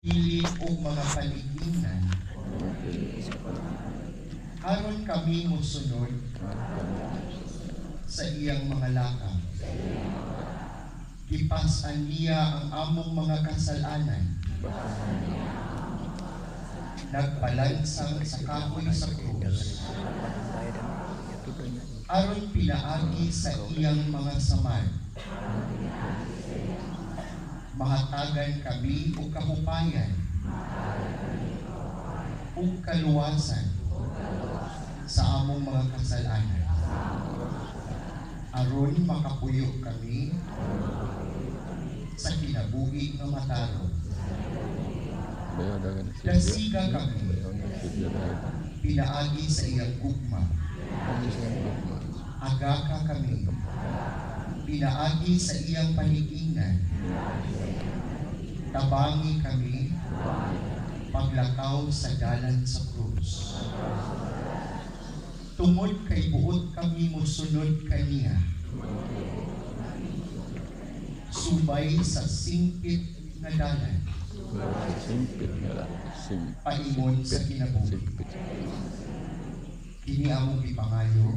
Pili o mga paliginan, aron kami musunod sa iyang mga lakang. Ipasan niya ang among mga kasalanan. Nagpalansang sa kahoy sa krus. Aron pinaagi sa iyang mga samad. Mahatagan kami o kahupayan o kaluwasan sa among mga kasalanan. Aron makapuyo kami sa kinabuhi nga mataro. Dasiga kami, pinaagi sa iyang gugma. Agaka kami, pinaagi sa iyang paniginan. Tabangi kami, paglakaw sa dalan sa krus. Tungod kay buot kami musunod kaniya. Subay sa singpit na dalan. Paingon sa kinabuhi. Kini among ipangayo,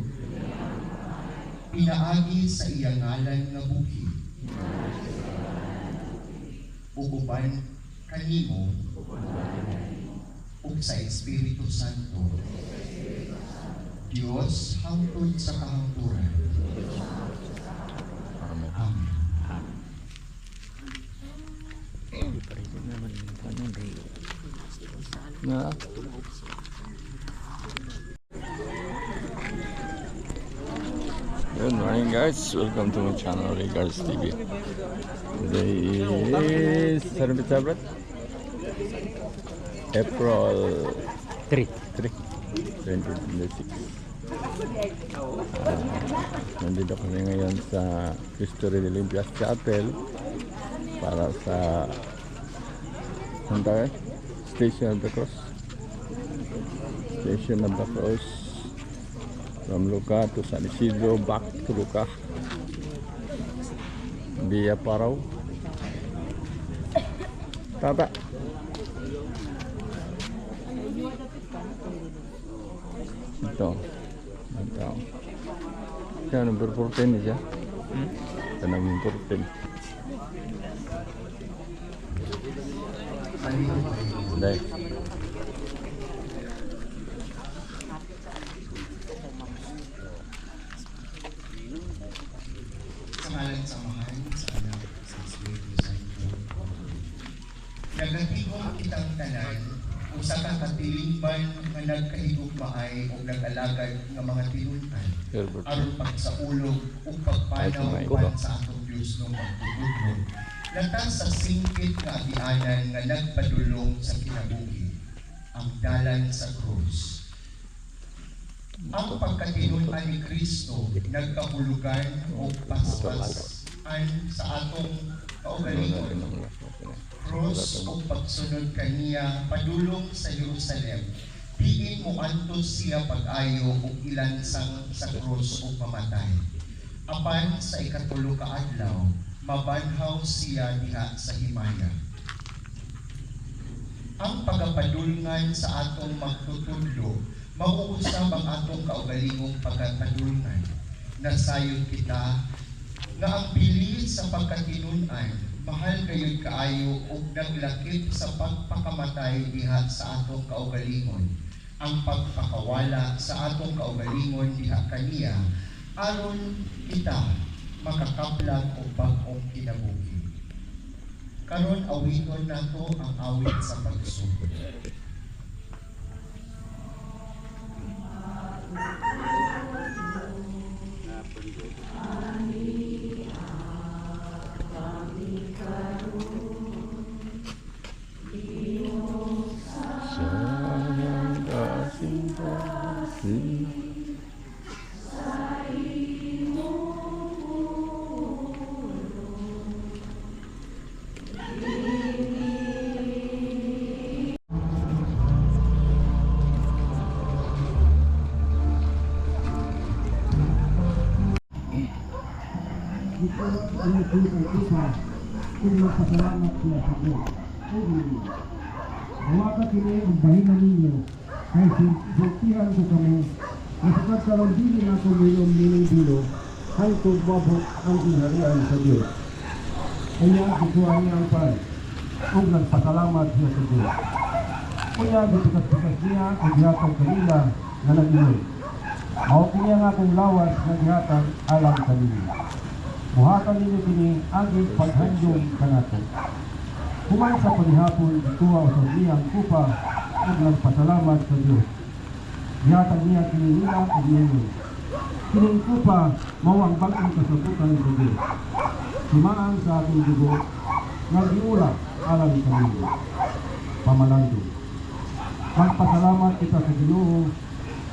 pinaagi sa iyang ngalan nga buhi. Uguban kanimo ug sa Espiritu Santo, Dios hangtod sa kahangturan. Amen. Na. Good morning guys, welcome to my channel Regards TV. Today is April 3, 2026. Nandito kami ngayon sa Cristo Rey Olimpias Chapel para sa Station of the Cross. Station of the Cross from Luca to San Isidro, back to Luca via Parao. Tata. Ito. Siya, number 14 siya. Siya number 14. Dahil. Sa ngalan sa Mahal, sa Anak, sa Espiritu Santo. Nagatigong kitang tanan, usa ka katilingban nga nagkahigugmaay o nag-alagad nga mga tinunan. Aron pagsaulog o pagpanaw sa atong Diyos ng pagtutulog. Latas sa singkit nga agianan nga nagpadulong sa kinabuhi, ang dalan sa krus. Ang pagkatinunan ni Kristo nagkahulugan o paspasan sa atong kaugalingon. Krus o pagsunod kaniya padulong sa Jerusalem. Diin mo antos siya pag-ayo o ilansang sa krus o mamatay. Apan sa ikatulo ka adlaw, mabanhaw siya diha sa himaya. Ang pagapadulngan sa atong magtutudlo, mauusab ang atong kaugalingong pagkapadulngan. Nasayod kita nga ang bilis sa pagkatinunan, mahal gayud kaayo ug naglakip sa pagpakamatay diha sa atong kaugalingon. Ang pagpakawala sa atong kaugalingon diha kaniya, aron kita makakaplag o bag-ong kinabuhi. Karon awiton nato ang awit sa pagsugod. Ito ang ipinag-isa kung magpasalamat siya sa Diyos. Huwag ka kini ang bahinan ninyo. Kaya sintihan ko kami. Nasakat karon dili na ako minom dilo. Hangtod mabot ang inharian sa Diyos. Kaya gituwa niya ang pan. Kung nagpasalamat siya sa Diyos. Kaya gitukas-tukas niya ang gihatag kanila na nag-inom. Mao niya nga kung lawas na gihatag alang kanila. Buhatan ninyo kini aging paghandong kanato. Kumain sa panihapon, ituwa sa niyang kupa at nagpasalamat sa Diyos. Gihatag niya kini nila at ninyo. Kining kupa, mawang bagong kasabutan sa Diyos. Sumaan sa aking dugo, nag-iula alang kanila. Pamalando. Magpasalamat kita sa Ginoo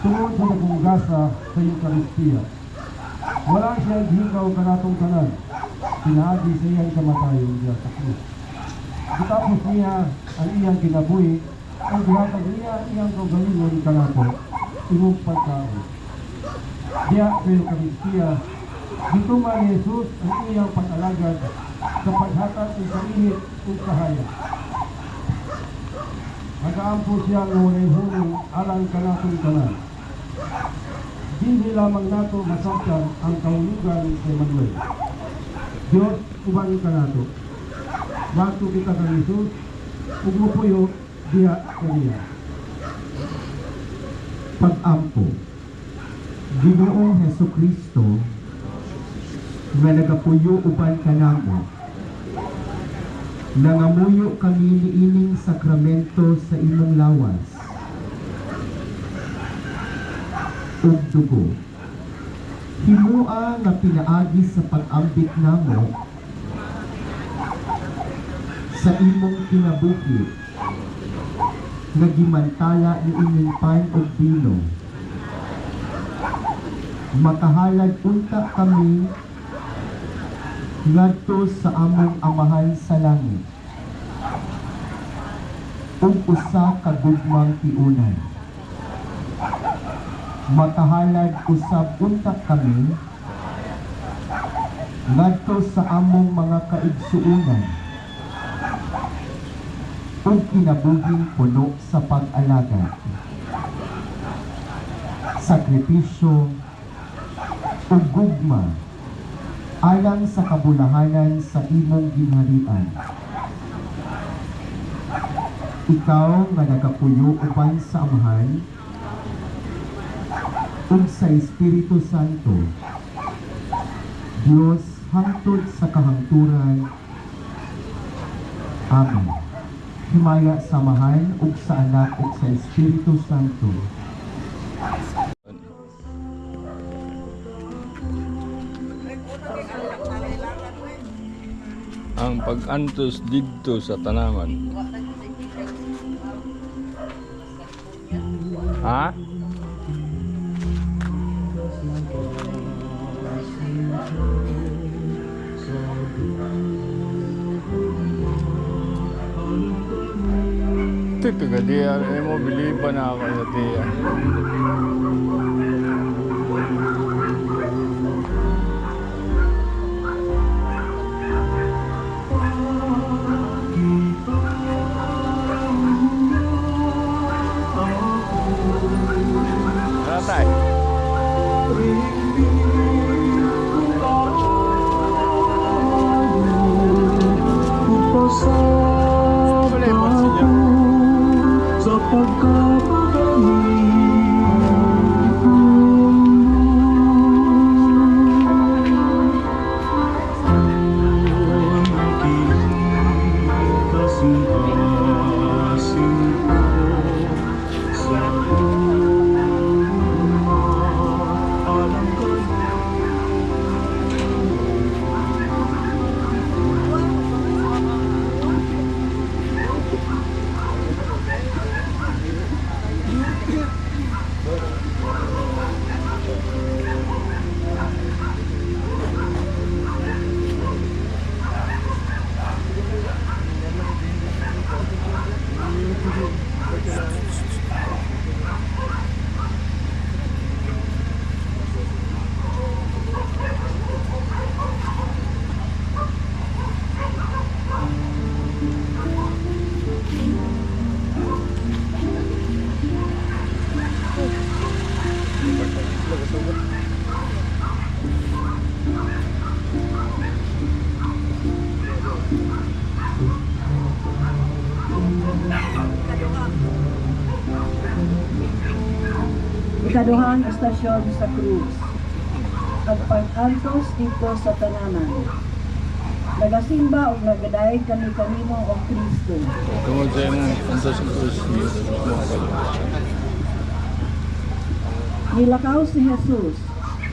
tungod sa nagungasa sa Eucharistia. Wala siya higaw kanatong tanan. Pinaagi sa iyang kamatayon diya sa krus. Gitapos niya ang iyang kinabuhi, ang gihatag niya iyang kaugalingon kanato, imong pagkaon. Diya sa Eucharistia, gituman ni Jesus ang iyang pag-alagad sa paghatag ng kainit o kahaya. Nag-aampo siya ng walay hulong alang kanatong tanan. Hindi lamang nato masakyan ang kahulugan sa Emmanuel. Diyos, uban ka nato. Bato kita ka Jesus, ug mupuyo diha kaniya. Pag-ampo. Ginoong Hesukristo nga nagapuyo uban kanamo. Nangamuyo kami niining sakramento sa imong lawas. Ug dugo. Himua nga pinaagi sa pag-ambit namo sa imong kinabuhi nga gimantala ni ining pan ug bino. Makahalad unta kami ngadto sa among Amahan sa langit ug usa ka gugmang tiunan. Makahalad usab unta kami ngadto sa among mga kaigsuonan ug kinabuhing puno sa pag-alagad, sakripisyo ug gugma alang sa kabulahanan sa imong ginharian. Ikaw nga nagapuyo uban sa Amahan ug sa Espiritu Santo, Dios hangtod sa kahangturan. Amen. Himaya sa Amahan ug sa Anak ug sa Espiritu Santo. Ang pag-antos didto sa tanaman. Ha? Ito ka diya, mo biliban na ako sa diya. Ratay. Sa pagkakamali Ikaduhang estasyon sa Cruz. Ang pag-antos dito sa tananan. Nagasimba o nagadaig kami kanimo o Kristo. Tungod sa imong antos ng krus niyo. Nilakaw si Jesus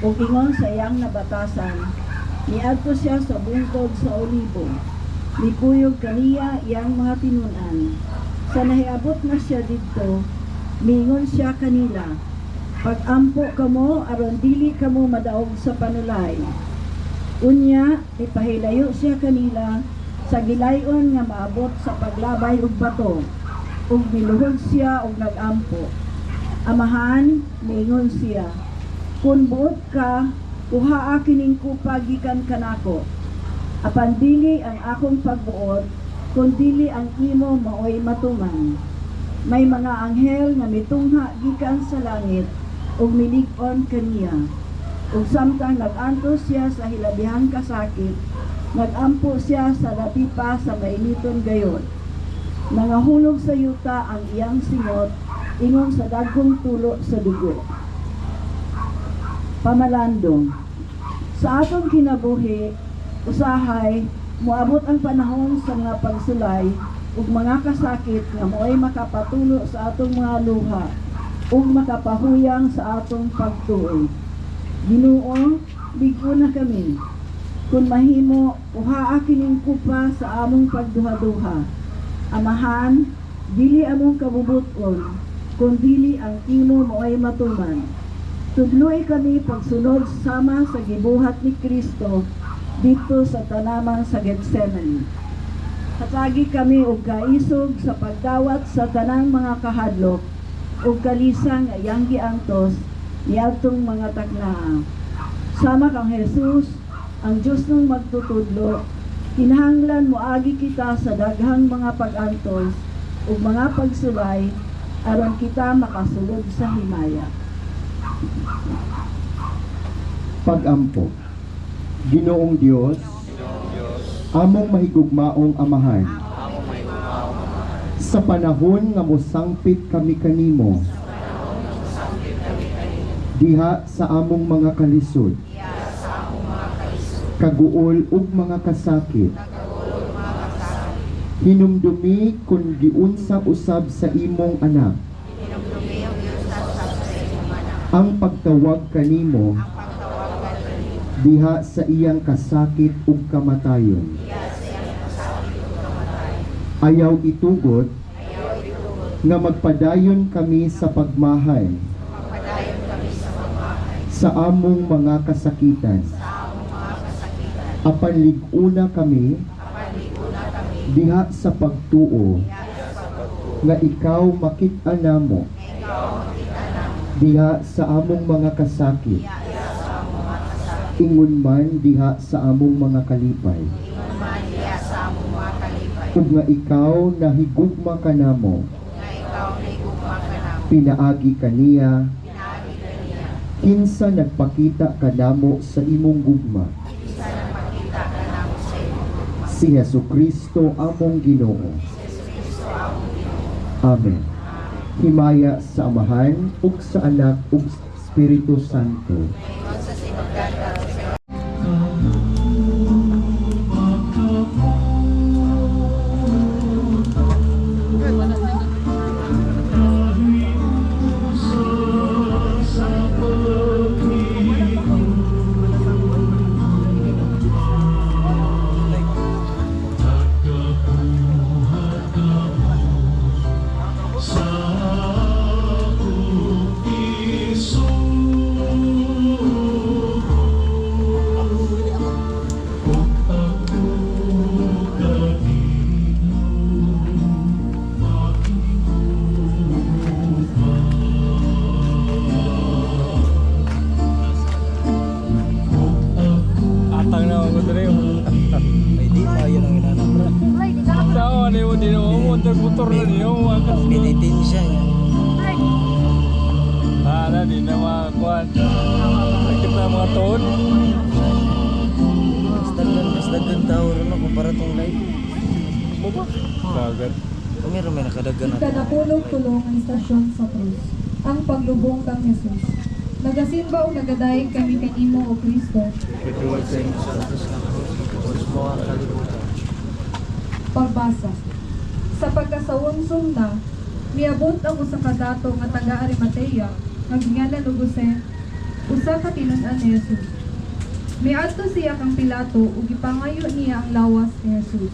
ug ingon sa iyang nabatasan. Niadto siya sa bungtod sa Olibo. Nikuyog kaniya iyang mga tinunan. Sa nahiabot na siya didto, mingon siya kanila, pag-ampo kamo aron dili kamo madaog sa panulay. Unya, ipahilayo siya kanila sa gilayon nga maabot sa paglabay og bato, ug miluhod siya og nag-ampo. Amahan, mingon siya, kun buot ka, kuhaa kining kupa gikan kanako. Apan dili ang akong pagbuot, kun dili ang imo maoy matuman. May mga anghel nga mitungha gikan sa langit ug milig-on kaniya. Ug samtang nag-antos siya sa hilabihang kasakit, nag-ampo siya sa labi pa sa mainiton gayon. Nangahulog sa yuta ang iyang singot, ingon sa dagkong tulo sa dugo. Pamalandong. Sa atong kinabuhi, usahay, moabot ang panahon sa mga pagsulay ug mga kasakit nga mo'y makapatulo sa atong mga luha ug makapahuyang sa atong pagtuo. Ginoo, bigo na kami. Kung mahimo, uhaa kining kupa sa among pagduha-duha. Amahan, dili among kabubuton, kung dili ang imo mo'y matuman. Tudloy kami pagsunod sama sa gibuhat ni Kristo dito sa tanamang sa Getsemani. Hatagi kami og kaisog sa pagdawat sa tanang mga kahadlok ug kalisang ayang giangtos niadtong mga taknaa. Sama kang Jesus, ang Dios nung magtutudlo, kinahanglan moagi kita sa daghang mga pag-antos ug mga pagsulay aron kita makasulod sa himaya. Pag-ampo. Ginoong Dios, among mahigugmaong amahan, sa panahon nga mosangpit kami kanimo, diha sa among mga kalisod, kaguol ug mga kasakit, hinumdumi kun giunsa usab sa imong anak, ang pagtawag kanimo diha sa iyang kasakit ug kamatayon. Ayaw itugot nga magpadayon kami sa pagmahay sa among mga kasakitan. Apan lig-una kami diha sa pagtuo nga ikaw makit-an namo diha sa among mga kasakit, ingon man diha sa among mga kalipay, ug nga ikaw nahigugma kanamo, pinaagi kaniya, kinsa nagpakita kanamo sa imong gugma, si Jesucristo among Ginoo. Amen. Himaya sa Amahan ug sa Anak ug Espiritu Santo. motor na niyo, wakas na. Pinitensya niya. Na, di na makakuhan. Sakit na mga tuhod. Mas dagdag tao rin ako para tong live. Mo ba? Kagat. Ikadapulog tulong ang istasyon sa krus. Ang paglubong kang Jesus. Nagasimba o nagadaig kami kanimo o Kristo. Pagbasa. Sa pagkasawonsong na, miabot ang usa ka dato nga taga Arimatea, ngaginganan og Jose, usa ka tinun-an ni Jesus. Miadto siya kang Pilato ug gipangayo niya ang lawas ni Jesus.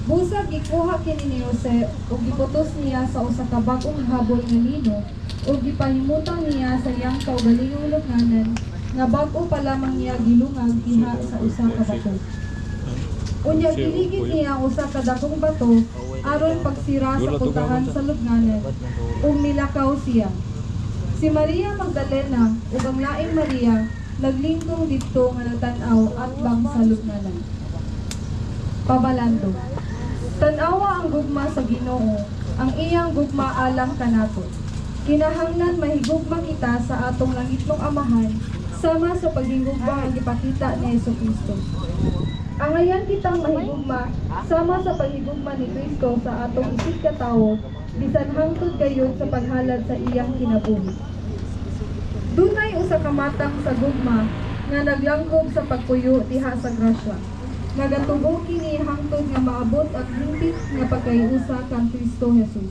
Busag gikuha kini ni Jose ug giputos niya sa usa ka bag-ong habol nga lino ug gipahimutang niya sa iyang kaugalingong lubnganan nga bag-o pa lamang niya gilungag diha sa usa ka bato. Unya giligid niya ang usa ka dakong bato aron pagsira sa putahan sa lubnganan ug milakaw siya. Si Maria Magdalena ug ang laing Maria naglingkong didto nga natan-aw at bang sa lubnganan. Pabalando. Tan-awa ang gugma sa Ginoo, ang iyang gugma alang kanato. Kinahanglan mahigugma kita sa atong langitnong amahan sama sa paghigugma ang gipakita ni Jesucristo. Angayan kitang mahigugma sama sa paghigugma ni Kristo sa atong isig katawo bisan hangtod gayud sa paghalad sa iyang kinabuhi. Dunay usa ka matang sa gugma nga naglangkob sa pagpuyo diha sa grasya. Nagatubo kini hangtod nga maabot ang hingpit nga pagkayusa kang Kristo Jesus.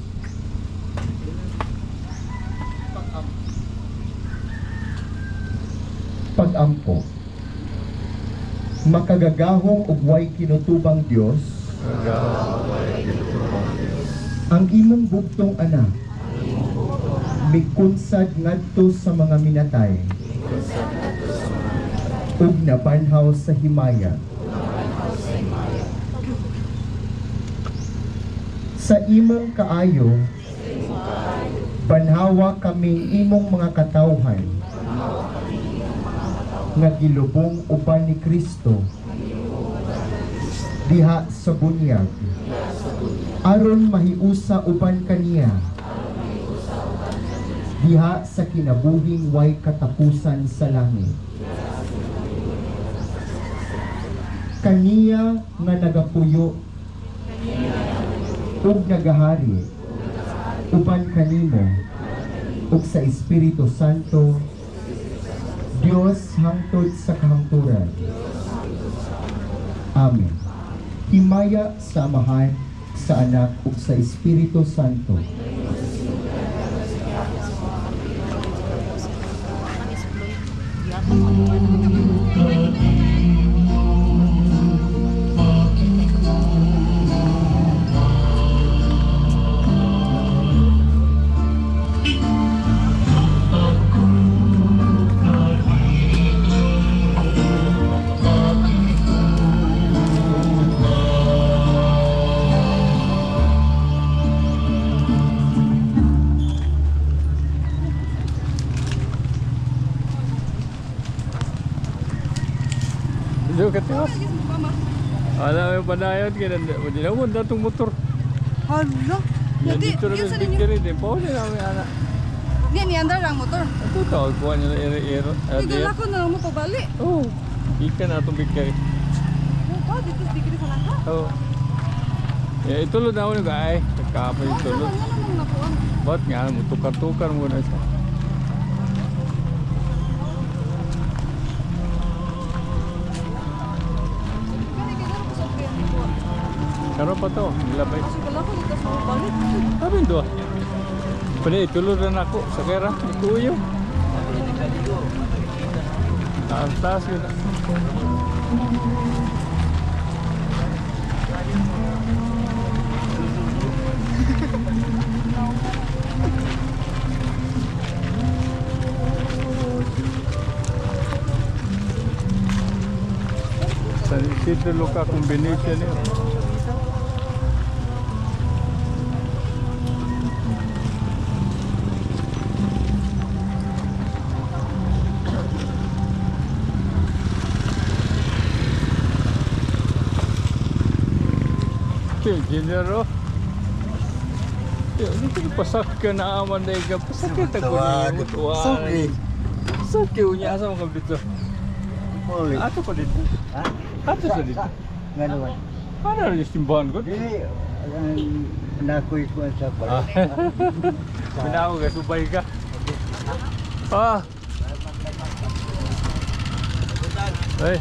Pag-ampo. Makagagahong ug way kinutubang Dios. Ang imong bugtong anak mikunsad ngadto sa mga minatay ug nabanhaw sa himaya. Sa imong kaayo banhawa kami imong mga katawhan nga gilubong uban ni Kristo diha sa bunyag aron mahiusa uban kaniya diha sa kinabuhing way katapusan sa langit. Kaniya nga nagapuyo ug nagahari uban kanimo ug sa Espiritu Santo Dios hangtod sa kahangturan. Amen. Himaya sa Amahan, sa Anak ug sa Espiritu Santo. Dito ka tiwas. Alam mo padayon kaya hindi naman datong motor. Hala. Yan Jadi, dito na yun sa ninyo. picture din. Pauli namin anak. Di, ni andar lang motor. Ito tawag ko nila ere-ere. Tigil ako na lang mo pabalik. Oh, ikan na itong bigay. Oh, dito digri sa langka. Oh. Itulod na ako nyo ay. Nagkapay yung tulod. Ano namang nakuan? Ba't nga mo tukar-tukar muna siya. Kani kaya ko sa piyan dito. Karoon pa to, nilabay. Sigala ko dito sa balik. Sabi ito ah. Pwede itulod na ako sa kera. Ikuyo. Taas yun. Sa Isidro Luca combination yun. General. Dito pasak ka na aman na ikaw. Pasak ka tago niyo. Sorry. Sakit unya asa mo dito. Ato pa dito. Ato sa dito. Nganuan. Ano rin yung simbahan ko? Dili, Nakoy ko sa Ah. Binaw ka, subay ka. Ah. Hey.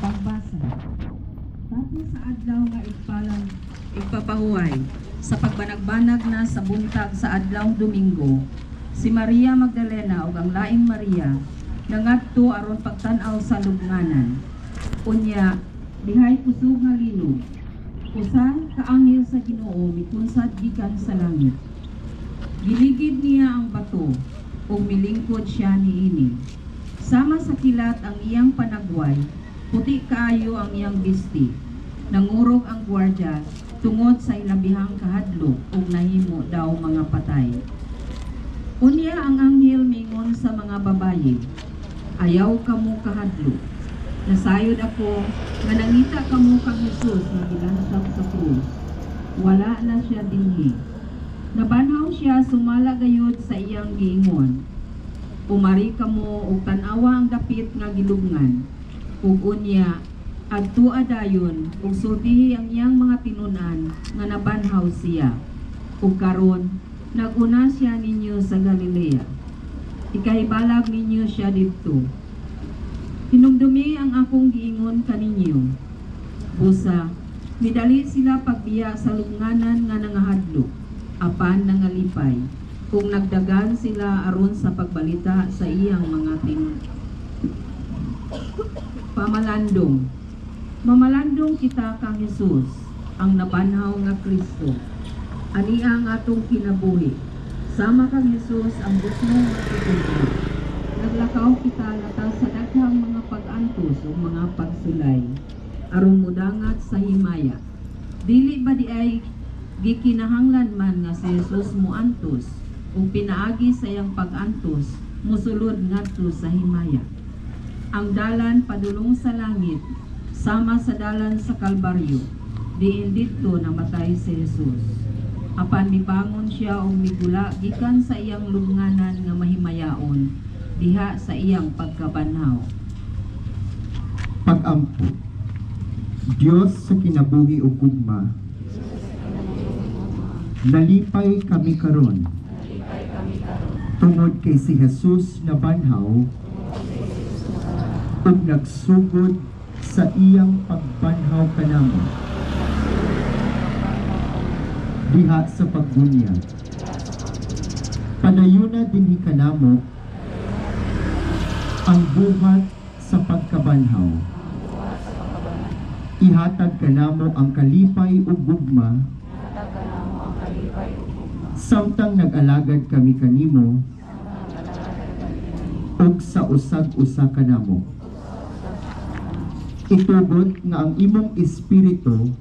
Pagbasa. Tapos sa adlaw nga igpapahuway, sa pagbanagbanag na sa buntag sa adlaw Domingo, si Maria Magdalena ug ang laing Maria nangadto aron pagtan-aw sa lubnganan. Unya, dihay kusog nga linog. Usa ka anghel sa Ginoo mikunsad gikan sa langit. Giligid niya ang bato ug milingkod siya niini. Sama sa kilat ang iyang panagway, puti kaayo ang iyang bisti. Nangurog ang gwardya tungod sa ilabihang kahadlok ug nahimo daw mga patay. Unya ang anghel mingon sa mga babayi, ayaw kamo kahadlok. Nasayod ako nga nangita kamo kang Jesus nga gilansang sa krus. Wala na siya dinhi. Nabanhaw siya sumala gayud sa iyang giingon. Umari kamo ug tan-awa ang dapit nga gilubngan. Ug unya adto dayon ug sultihi ang iyang mga tinun-an nga nabanhaw siya. Ug karon naguna siya ninyo sa Galilea. Ikahibalag ninyo siya didto. Hinumdumi ang akong giingon kaninyo. Busa, midali sila pagbiya sa lubnganan nga nangahadlok, apan nangalipay, kung nagdagan sila aron sa pagbalita sa iyang mga tinun. Pamalandong. Mamalandong kita kang Jesus, ang nabanhaw nga Kristo. Ani ang atong kinabuhi. Sama kang Jesus ang busmo nga titulo. Naglakaw kita latas sa daghang mga pag-antos o mga pagsulay, aron mudangat sa himaya. Dili ba di ay gikinahanglan man nga si Jesus muantos o pinaagi sa iyang pag-antos, musulod ngadto sa himaya. Ang dalan padulong sa langit, sama sa dalan sa Kalbaryo, diin didto namatay si Jesus. Apan mibangon siya o migula gikan sa iyang lubnganan nga mahimayaon, diha sa iyang pagkabanhaw. Pag-ampo. Diyos sa kinabuhi ug gugma, nalipay kami karon tungod kay si Jesus na banhaw ug nagsugod sa iyang pagbanhaw kanamo diha sa pagbunyag. Padayuna dinhi kanamo ang buhat sa pagkabanhaw. Ihatag kanamo ang kalipay ug gugma samtang nag-alagad kami kanimo ug sa usag-usa kanamo. Itugot nga ang imong espiritu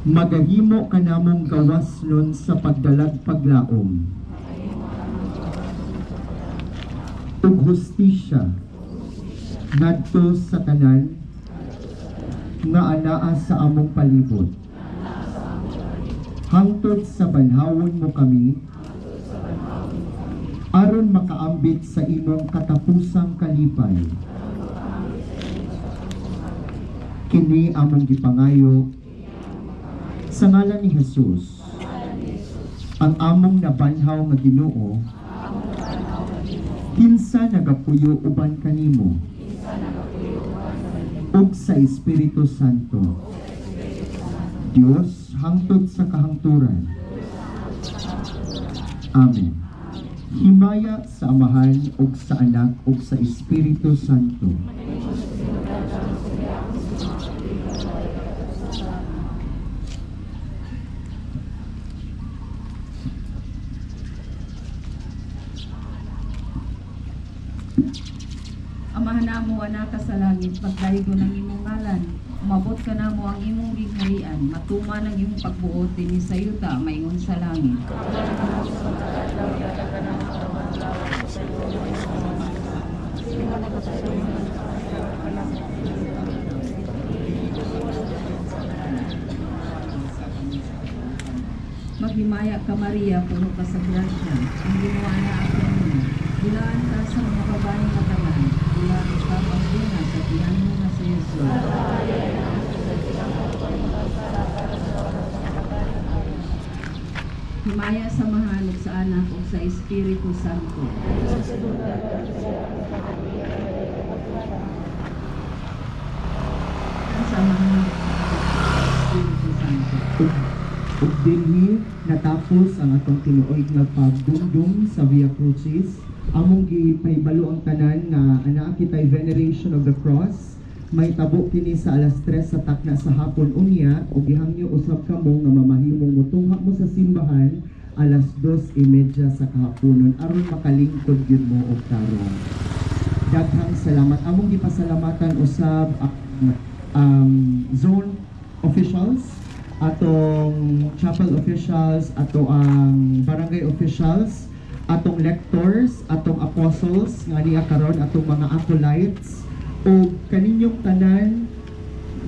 magahimo kanamong gawasnon sa pagdalag paglaom ug hustisya ngadto sa tanan nga anaa sa among palibot. Hangtod sa banhawon mo kami, aron makaambit sa imong katapusang kalipay. Kini among gipangayo sa ngalan ni Jesus, ang among nabanhaw nga Ginoo, kinsa nagapuyo uban kanimo, ug sa Espiritu Santo, Dios hangtod sa kahangturan. Amen. Himaya sa Amahan ug sa Anak ug sa Espiritu Santo. Amahan namo anak ka sa langit, pagdaygo ng imong ngalan. Umabot ka namo ang imong gingharian, matuman ang imong pagbuot dinhi sa yuta, maingon sa langit. Maghimaya ka Maria, puno ka sa grasya, ang ginawa na akin mo. Bulaan ka sa mga babaeng kataman, bulaan ka pagbunga sa tiyan mo na sa Jesus. Himaya sa Mahal ug sa Anak ug sa Espiritu Santo. Sa Mahal ug sa Espiritu Santo. Ug dinhi natapos ang atong tinuoy nga pagdumdum sa Via Crucis. Among gipahibalo ang tanan nga anaa kitay veneration of the cross. May tabo kini sa alas 3 sa takna sa hapon unya ug gihangyo usab kamo nga mamahimong mutungha mo sa simbahan alas 2:30 sa kahaponon aron makalingkod gyud mo og karon. Daghang salamat. Among gipasalamatan usab ang zone officials, atong chapel officials, ato ang barangay officials, atong lectors, atong apostles nga niya karon, atong mga acolytes o kaninyong tanan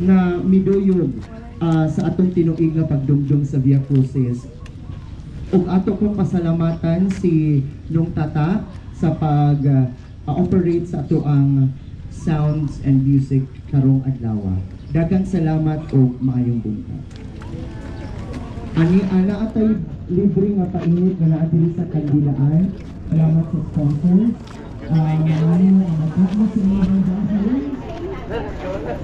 nga miduyog sa atong tinuig nga pagdumdum sa Via Crucis. Ug ato kong pasalamatan si Nung Tata sa pag-operate sa ato ang sounds and music karong adlaw. Daghang salamat o maayong buntag. Ani ana atay libre nga painit nga naa diri sa kandilaan. Salamat sa sponsors. Ngayon ang matapos sa mga dahil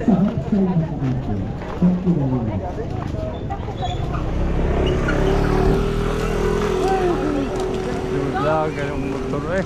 sa upside na sa atin. Thank you very much. Dula, ganyung motor eh.